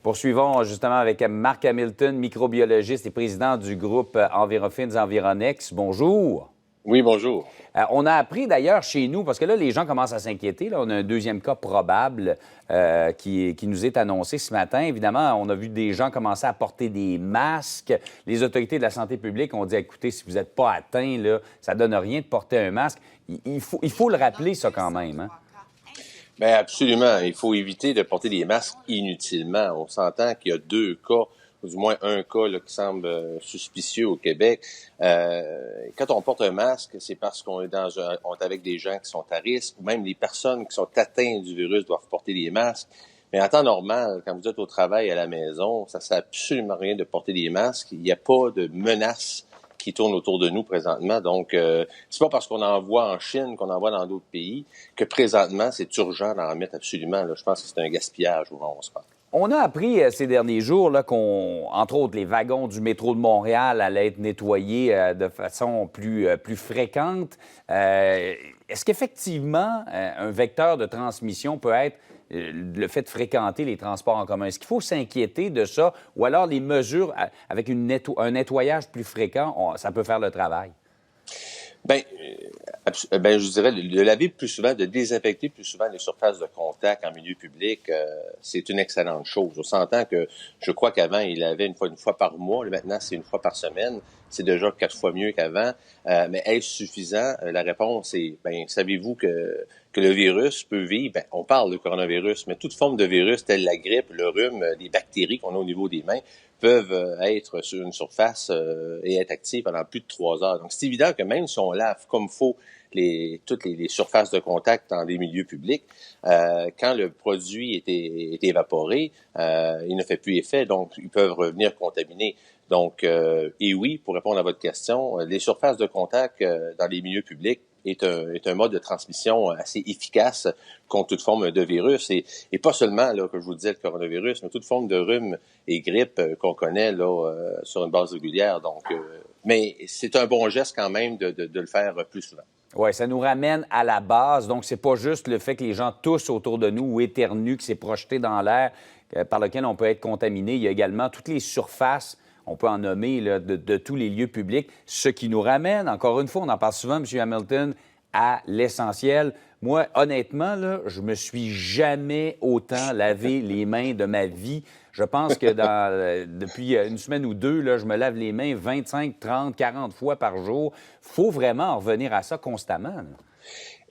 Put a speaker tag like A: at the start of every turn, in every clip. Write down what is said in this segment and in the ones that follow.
A: Poursuivons justement avec Marc Hamilton, microbiologiste et président du groupe Envirofins Environex. Bonjour.
B: Oui, bonjour.
A: On a appris d'ailleurs chez nous, parce que là, les gens commencent à s'inquiéter. Là, on a un deuxième cas probable qui nous est annoncé ce matin. Évidemment, on a vu des gens commencer à porter des masques. Les autorités de la santé publique ont dit, écoutez, si vous n'êtes pas atteint, là, ça ne donne rien de porter un masque. Il faut le rappeler, ça, quand même. Hein?
B: Bien, absolument. Il faut éviter de porter des masques inutilement. On s'entend qu'il y a 2 cas, ou du moins un cas là, qui semble suspicieux au Québec. Quand on porte un masque, c'est parce qu'on est on est avec des gens qui sont à risque, ou même les personnes qui sont atteintes du virus doivent porter des masques. Mais en temps normal, quand vous êtes au travail, à la maison, ça ne sert absolument rien de porter des masques. Il n'y a pas de menace qui tourne autour de nous présentement. Donc, c'est pas parce qu'on en voit en Chine, qu'on en voit dans d'autres pays, que présentement, c'est urgent d'en mettre absolument. Là. Je pense que c'est un gaspillage au moment où on se parle.
A: On a appris ces derniers jours là, entre autres, les wagons du métro de Montréal allaient être nettoyés de façon plus fréquente. Est-ce qu'effectivement, un vecteur de transmission peut être le fait de fréquenter les transports en commun? Est-ce qu'il faut s'inquiéter de ça? Ou alors les mesures avec un nettoyage plus fréquent, ça peut faire le travail?
B: Bien, je dirais de laver plus souvent, de désinfecter plus souvent les surfaces de contact en milieu public, c'est une excellente chose. On s'entend que je crois qu'avant, il lavait une fois par mois. Maintenant, c'est une fois par semaine. C'est déjà 4 fois mieux qu'avant. Mais est-ce suffisant? La réponse est, savez-vous que le virus peut vivre? Bien, on parle de coronavirus, mais toute forme de virus, telle la grippe, le rhume, les bactéries qu'on a au niveau des mains, peuvent être sur une surface et être actives pendant plus de 3 heures. Donc, c'est évident que même si on lave comme faut toutes les surfaces de contact dans les milieux publics, quand le produit est évaporé, il ne fait plus effet, donc ils peuvent revenir contaminés. Donc, et oui, pour répondre à votre question, les surfaces de contact dans les milieux publics est un mode de transmission assez efficace contre toute forme de virus. Et pas seulement, là, que je vous disais, le coronavirus, mais toute forme de rhume et grippe qu'on connaît là sur une base régulière. Donc, mais c'est un bon geste quand même de le faire plus souvent.
A: Oui, ça nous ramène à la base. Donc, c'est pas juste le fait que les gens toussent autour de nous ou éternuent, que c'est projeté dans l'air par lequel on peut être contaminé. Il y a également toutes les surfaces, on peut en nommer, là, de tous les lieux publics, ce qui nous ramène, encore une fois, on en parle souvent, M. Hamilton, à l'essentiel. Moi, honnêtement, là, je me suis jamais autant lavé les mains de ma vie. Je pense que depuis une semaine ou 2, là, je me lave les mains 25, 30, 40 fois par jour. Il faut vraiment en revenir à ça constamment. Là.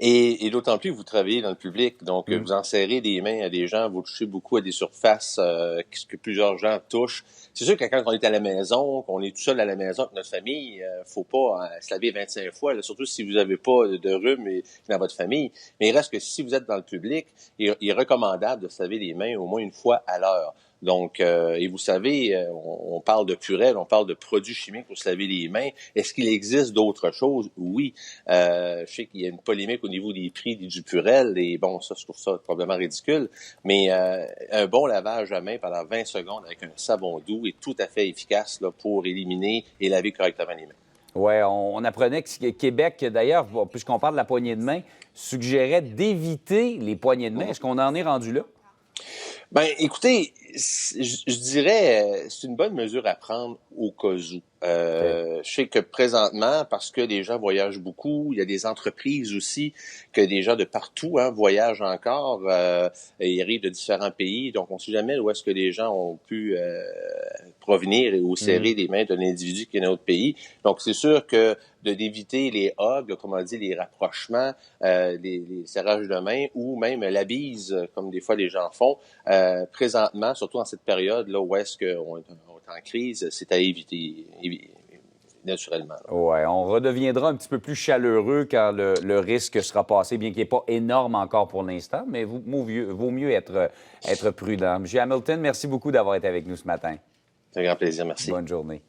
B: Et d'autant plus que vous travaillez dans le public, donc vous en serrez des mains à des gens, vous touchez beaucoup à des surfaces que plusieurs gens touchent. C'est sûr que quand on est à la maison, qu'on est tout seul à la maison avec notre famille, faut pas se laver 25 fois, là, surtout si vous n'avez pas de rhume dans votre famille. Mais il reste que si vous êtes dans le public, il est recommandable de se laver les mains au moins une fois à l'heure. Donc, et vous savez, on parle de purelle, on parle de produits chimiques pour se laver les mains. Est-ce qu'il existe d'autres choses? Oui. Je sais qu'il y a une polémique au niveau des prix du purelle, et bon, ça, je trouve ça probablement ridicule. Mais un bon lavage à main pendant 20 secondes avec un savon doux est tout à fait efficace là, pour éliminer et laver correctement les mains.
A: Oui, on apprenait que Québec, d'ailleurs, puisqu'on parle de la poignée de main, suggérait d'éviter les poignées de main. Est-ce qu'on en est rendu là?
B: Ben, écoutez, je dirais, c'est une bonne mesure à prendre au cas où. Je sais que présentement, parce que les gens voyagent beaucoup, il y a des entreprises aussi, que des gens de partout voyagent encore, et ils arrivent de différents pays, donc on ne sait jamais où est-ce que les gens ont pu provenir ou serrer les mains d'un individu qui est dans un autre pays. Donc c'est sûr que d'éviter les hugs, autrement dit les rapprochements, les serrages de main ou même la bise, comme des fois les gens font, présentement, surtout en cette période là où est-ce qu'on est en crise, c'est à éviter naturellement.
A: Oui, on redeviendra un petit peu plus chaleureux quand le risque sera passé, bien qu'il n'est pas énorme encore pour l'instant, mais vaut mieux être prudent. M. Hamilton, merci beaucoup d'avoir été avec nous ce matin.
B: C'est un grand plaisir, merci.
A: Bonne journée.